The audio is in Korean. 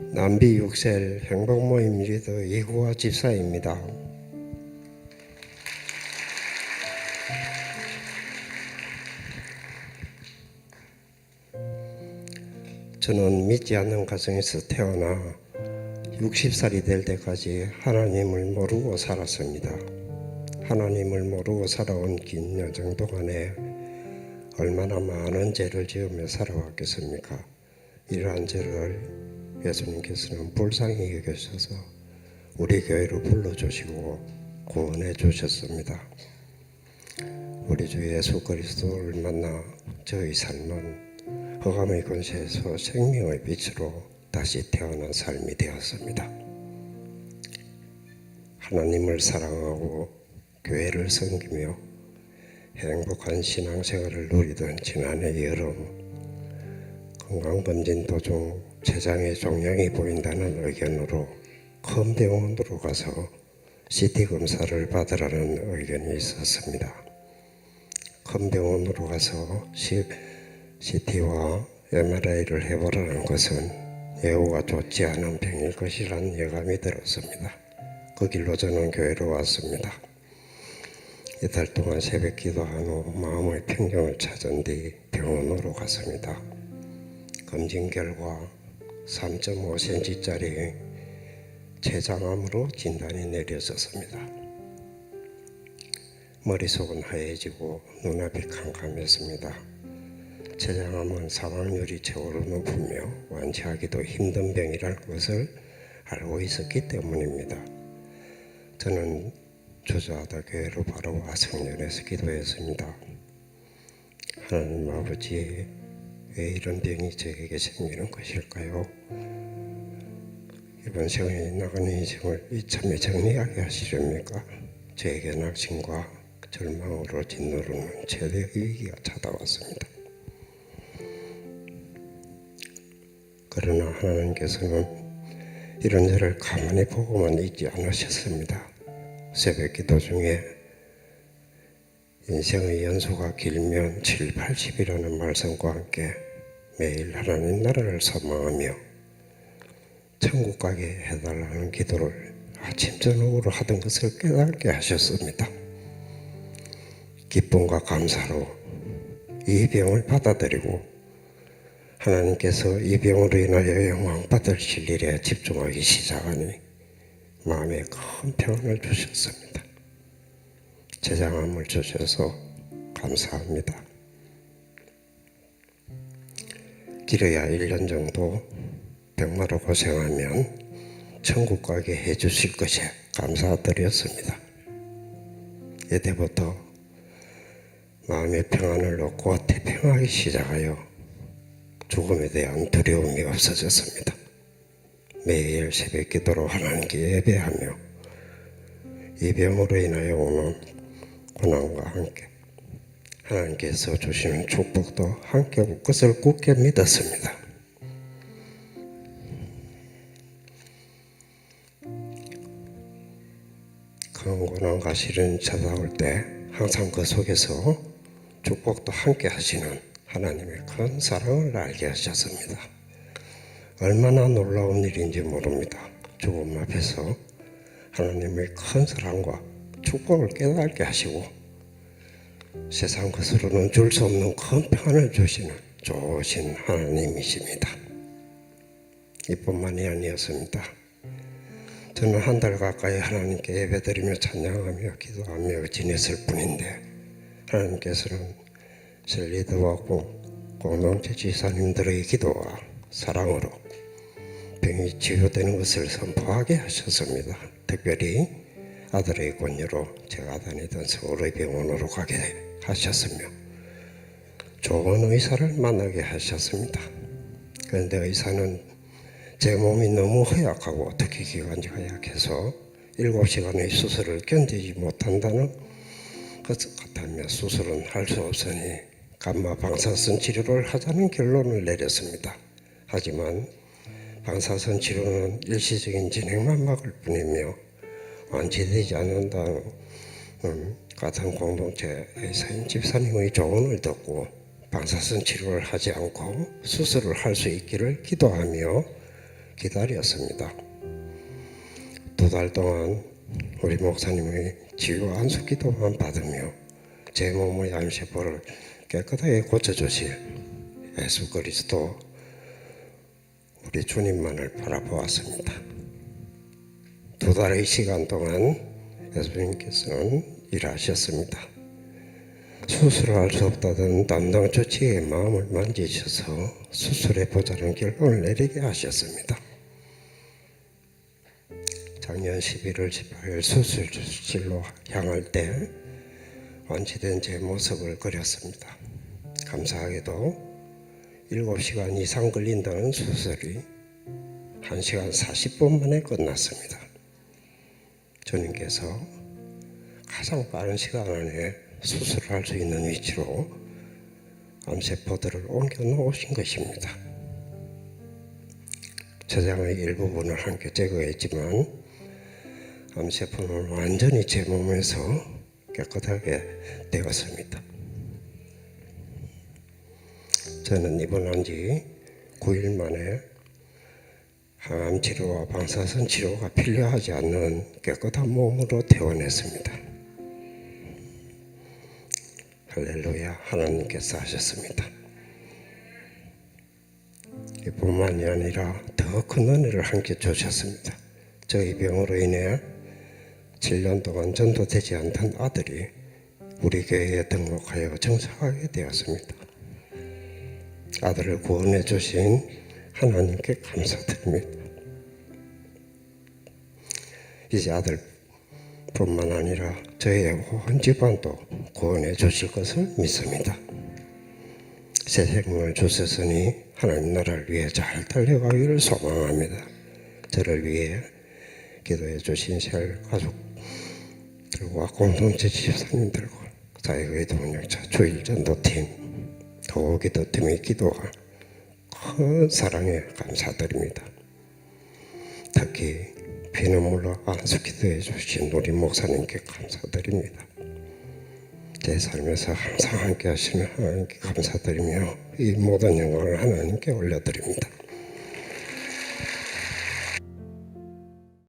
남비 6셀 행복모임 리더 이구화 집사입니다. 저는 믿지 않는 가정에서 태어나 60살이 될 때까지 하나님을 모르고 살았습니다. 하나님을 모르고 살아온 긴 여정 동안에 얼마나 많은 죄를 지으며 살아왔겠습니까? 이러한 죄를 예수님께서는 불쌍히 여기셔서 우리 교회로 불러주시고 구원해 주셨습니다. 우리 주 예수 그리스도를 만나 저의 삶은 흑암의 권세에서 생명의 빛으로 다시 태어난 삶이 되었습니다. 하나님을 사랑하고 교회를 섬기며 행복한 신앙생활을 누리던 지난해 여름, 건강검진 도중 췌장에 종양이 보인다는 의견으로 큰 병원으로 가서 CT 검사를 받으라는 의견이 있었습니다. 큰 병원으로 가서 CT와 MRI를 해보라는 것은 예후가 좋지 않은 병일 것이란 예감이 들었습니다. 그 길로 저는 교회로 왔습니다. 이달 동안 새벽 기도한 후 마음의 평정을 찾은 뒤 병원으로 갔습니다. 검진 결과 3.5cm짜리 췌장암으로 진단이 내려졌습니다. 머릿속은 하얘지고 눈앞이 캄캄했습니다. 췌장암은 사망률이 최고로 높으며 완치하기도 힘든 병이라는 것을 알고 있었기 때문입니다. 저는 주저하다 교회로 바로 와 성전에서 기도했습니다. 하나님 아버지, 왜 이런 병이 저에게 생기는 것일까요? 이번 생에 나가는 인생을 이참에 정리하게 하시렵니까? 저에게 낙심과 절망으로 짓누르는 최대의 위기가 찾아왔습니다. 그러나 하나님께서는 이런 저를 가만히 보고만 있지 않으셨습니다. 새벽 기도 중에 인생의 연수가 길면 7, 80이라는 말씀과 함께 매일 하나님 나라를 소망하며 천국 가게 해달라는 기도를 아침 저녁으로 하던 것을 깨닫게 하셨습니다. 기쁨과 감사로 이 병을 받아들이고 하나님께서 이 병으로 인하여 영광 받으실 일에 집중하기 시작하니 마음에 큰 평안을 주셨습니다. 췌장암을 주셔서 감사합니다. 길어야 1년 정도 병마로 고생하면 천국 가게 해주실 것에 감사드렸습니다. 이때부터 마음의 평안을 얻고 태평하기 시작하여 죽음에 대한 두려움이 없어졌습니다. 매일 새벽 기도로 하나님께 예배하며 이 병으로 인하여 오는 고난과 함께 하나님께서 주시는 축복도 함께 올 것을 굳게 믿었습니다. 큰 고난과 시련이 찾아올 때 항상 그 속에서 축복도 함께 하시는 하나님의 큰 사랑을 알게 하셨습니다. 얼마나 놀라운 일인지 모릅니다. 죽음 앞에서 하나님의 큰 사랑과 축복을 깨닫게 하시고 세상 것으로는 줄 수 없는 큰 평안을 주시는 좋으신 하나님이십니다. 이뿐만이 아니었습니다. 저는 한 달 가까이 하나님께 예배드리며 찬양하며 기도하며 지냈을 뿐인데 하나님께서는 셀리드와 공동체 지사님들의 기도와 사랑으로 병이 치유되는 것을 선포하게 하셨습니다. 특별히 아들의 권유로 제가 다니던 서울의 병원으로 가게 하셨으며 좋은 의사를 만나게 하셨습니다. 그런데 의사는 제 몸이 너무 허약하고 특히 기관지가 약해서 7시간의 수술을 견디지 못한다는 것 같으며 수술은 할 수 없으니 감마 방사선 치료를 하자는 결론을 내렸습니다. 하지만 방사선 치료는 일시적인 진행만 막을 뿐이며 완치되지 않는다는 같은 공동체 의사인 집사님의 조언을 듣고 방사선 치료를 하지 않고 수술을 할 수 있기를 기도하며 기다렸습니다. 2달 동안 우리 목사님의 치유 안수 기도만 받으며 제 몸의 암세포를 깨끗하게 고쳐주실 예수 그리스도 우리 주님만을 바라보았습니다. 2달의 시간 동안 예수님께서는 일하셨습니다. 수술할 수 없다던 담당 조치의 마음을 만지셔서 수술해 보자는 결론을 내리게 하셨습니다. 작년 11월 18일 수술실로 향할 때 완치된 제 모습을 그렸습니다. 감사하게도 7시간 이상 걸린다는 수술이 1시간 40분 만에 끝났습니다. 주님께서 가장 빠른 시간 안에 수술할 수 있는 위치로 암세포들을 옮겨 놓으신 것입니다. 췌장의 일부분을 함께 제거했지만 암세포는 완전히 제 몸에서 깨끗하게 되었습니다. 저는 입원한 지 9일 만에 항암 치료와 방사선 치료가 필요하지 않는 깨끗한 몸으로 퇴원했습니다. 할렐루야, 하나님께서 하셨습니다. 이뿐만이 아니라 더 큰 은혜를 함께 주셨습니다. 저희 병으로 인해 7년 동안 전도되지 않던 아들이 우리 교회에 등록하여 정착하게 되었습니다. 아들을 구원해 주신 하나님께 감사드립니다. 이제 아들뿐만 아니라 저의 온 집안도 구원해 주실 것을 믿습니다. 새 생명을 주셨으니 하나님 나라를 위해 잘 달려가기를 소망합니다. 저를 위해 기도해 주신 새 가족들과 공동체 집사님들과 사회의 동역자 주일전도팀 도기도팀의 기도가 큰 사랑에 감사드립니다. 특히 피눈물로 안수 기도해 주신 우리 목사님께 감사드립니다. 제 삶에서 항상 함께 하시는 하나님께 감사드리며 이 모든 영광을 하나님께 올려드립니다.